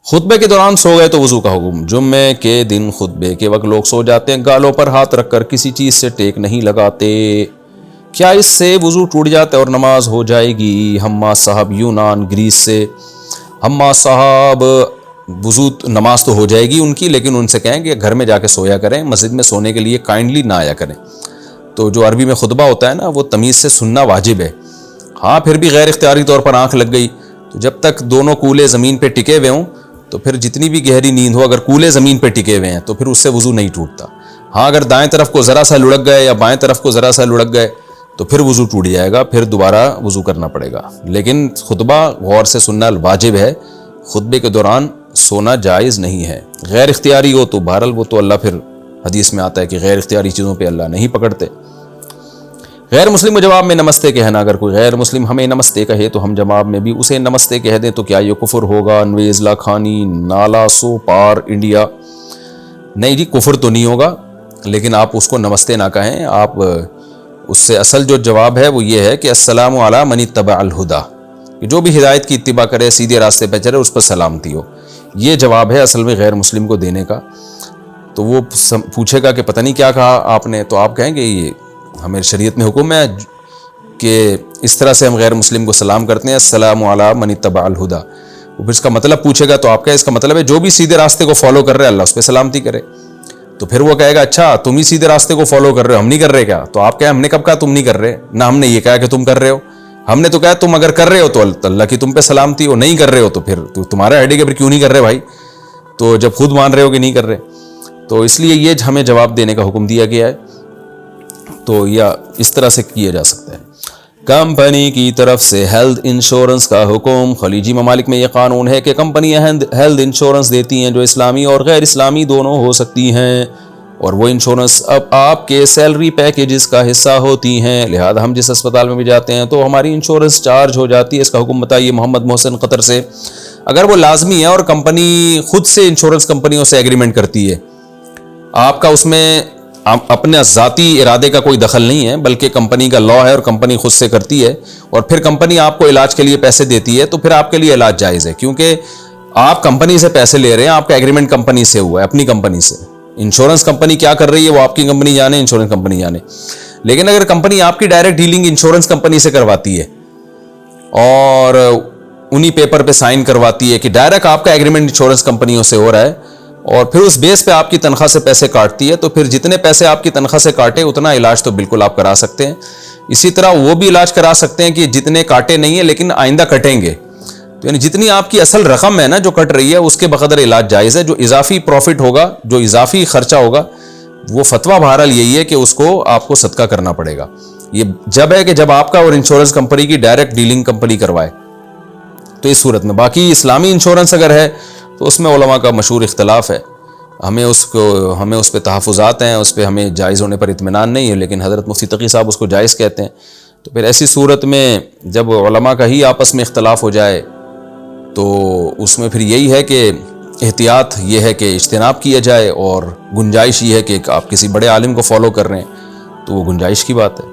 خطبے کے دوران سو گئے تو وضو کا حکم۔ جمعے کے دن خطبے کے وقت لوگ سو جاتے ہیں، گالوں پر ہاتھ رکھ کر کسی چیز سے ٹیک نہیں لگاتے، کیا اس سے وضو ٹوٹ جاتا ہے اور نماز ہو جائے گی؟ حماد صاحب یونان گریس سے۔ حماد صاحب وضو نماز تو ہو جائے گی ان کی، لیکن ان سے کہیں کہ گھر میں جا کے سویا کریں، مسجد میں سونے کے لیے کائنڈلی نہ آیا کریں۔ تو جو عربی میں خطبہ ہوتا ہے نا، وہ تمیز سے سننا واجب ہے۔ ہاں پھر بھی غیر اختیاری طور پر آنکھ لگ گئی تو جب تک دونوں کولے زمین پہ ٹکے ہوئے ہوں تو پھر جتنی بھی گہری نیند ہو، اگر کولے زمین پہ ٹکے ہوئے ہیں تو پھر اس سے وضو نہیں ٹوٹتا۔ ہاں اگر دائیں طرف کو ذرا سا لڑک گئے یا بائیں طرف کو ذرا سا لڑک گئے تو پھر وضو ٹوٹ جائے گا، پھر دوبارہ وضو کرنا پڑے گا۔ لیکن خطبہ غور سے سننا واجب ہے، خطبے کے دوران سونا جائز نہیں ہے۔ غیر اختیاری ہو تو بہرحال وہ تو اللہ، پھر حدیث میں آتا ہے کہ غیر اختیاری چیزوں پہ اللہ نہیں پکڑتے۔ غیر مسلم کو جواب میں نمستے کہنا، اگر کوئی غیر مسلم ہمیں نمستے کہے تو ہم جواب میں بھی اسے نمستے کہہ دیں تو کیا یہ کفر ہوگا؟ انویز لاکھانی نالا سو پار انڈیا۔ نہیں جی، کفر تو نہیں ہوگا، لیکن آپ اس کو نمستے نہ کہیں، آپ اس سے اصل جو جواب ہے وہ یہ ہے کہ السلام علی من اتبع الہدا، کہ جو بھی ہدایت کی اتباع کرے، سیدھے راستے پہ چلے، اس پر سلامتی ہو۔ یہ جواب ہے اصل میں غیر مسلم کو دینے کا۔ تو وہ پوچھے گا کہ پتہ نہیں کیا کہا آپ نے، تو آپ کہیں گے یہ ہمیں شریعت میں حکم ہے کہ اس طرح سے ہم غیر مسلم کو سلام کرتے ہیں، السلام علی من اتبع الہدا۔ وہ پھر اس کا مطلب پوچھے گا تو آپ کہیں اس کا مطلب ہے جو بھی سیدھے راستے کو فالو کر رہے ہیں اللہ اس پہ سلامتی کرے۔ تو پھر وہ کہے گا اچھا تم ہی سیدھے راستے کو فالو کر رہے ہو، ہم نہیں کر رہے کیا؟ تو آپ کہیں ہم نے کب کہا تم نہیں کر رہے؟ نہ ہم نے یہ کہا کہ تم کر رہے ہو، ہم نے تو کہا تم اگر کر رہے ہو تو اللہ کی تم پہ سلامتی ہو، نہیں کر رہے ہو تو پھر تمہارا ہیڈ ہے کہ پھر کیوں نہیں کر رہے بھائی، تو جب خود مان رہے ہو کہ نہیں کر رہے۔ تو اس لیے یہ ہمیں جواب دینے کا حکم دیا گیا ہے، تو یا اس طرح سے کیا جا سکتا ہے۔ کمپنی کی طرف سے ہیلتھ انشورنس کا حکم۔ خلیجی ممالک میں یہ قانون ہے کہ کمپنیاں ہیلتھ انشورنس دیتی ہیں جو اسلامی اور غیر اسلامی دونوں ہو سکتی ہیں، اور وہ انشورنس اب آپ کے سیلری پیکیجز کا حصہ ہوتی ہیں، لہذا ہم جس اسپتال میں بھی جاتے ہیں تو ہماری انشورنس چارج ہو جاتی ہے۔ اس کا حکم بتائیے محمد محسن قطر سے۔ اگر وہ لازمی ہے اور کمپنی خود سے انشورنس کمپنیوں سے ایگریمنٹ کرتی ہے، آپ کا اس میں اپنے ذاتی ارادے کا کوئی دخل نہیں ہے، بلکہ کمپنی کا لا ہے اور کمپنی خود سے کرتی ہے، اور پھر کمپنی آپ کو علاج کے لیے پیسے دیتی ہے، تو پھر آپ کے لیے علاج جائز ہے، کیونکہ آپ کمپنی سے پیسے لے رہے ہیں، آپ کا ایگریمنٹ کمپنی سے ہوا ہے، اپنی کمپنی سے۔ انشورنس کمپنی کیا کر رہی ہے وہ آپ کی کمپنی جانے، انشورنس کمپنی جانے۔ لیکن اگر کمپنی آپ کی ڈائریکٹ ڈیلنگ انشورنس کمپنی سے کرواتی ہے اور انہی پیپر پہ سائن کرواتی ہے کہ ڈائریکٹ آپ کا ایگریمنٹ انشورنس کمپنیوں سے ہو رہا ہے، اور پھر اس بیس پہ آپ کی تنخواہ سے پیسے کاٹتی ہے، تو پھر جتنے پیسے آپ کی تنخواہ سے کاٹے اتنا علاج تو بالکل آپ کرا سکتے ہیں۔ اسی طرح وہ بھی علاج کرا سکتے ہیں کہ جتنے کاٹے نہیں ہیں لیکن آئندہ کٹیں گے، تو یعنی جتنی آپ کی اصل رقم ہے نا جو کٹ رہی ہے اس کے بقدر علاج جائز ہے۔ جو اضافی پروفٹ ہوگا، جو اضافی خرچہ ہوگا، وہ فتویٰ بہرحال یہی ہے کہ اس کو آپ کو صدقہ کرنا پڑے گا۔ یہ جب ہے کہ جب آپ کا اور انشورنس کمپنی کی ڈائریکٹ ڈیلنگ کمپنی کروائے، تو اس صورت میں۔ باقی اسلامی انشورنس اگر ہے تو اس میں علماء کا مشہور اختلاف ہے، ہمیں اس پہ تحفظات ہیں، اس پہ ہمیں جائز ہونے پر اطمینان نہیں ہے، لیکن حضرت مفتی تقی صاحب اس کو جائز کہتے ہیں۔ تو پھر ایسی صورت میں جب علماء کا ہی آپس میں اختلاف ہو جائے تو اس میں پھر یہی ہے کہ احتیاط یہ ہے کہ اجتناب کیا جائے، اور گنجائش یہ ہے کہ آپ کسی بڑے عالم کو فالو کر رہے ہیں تو وہ گنجائش کی بات ہے۔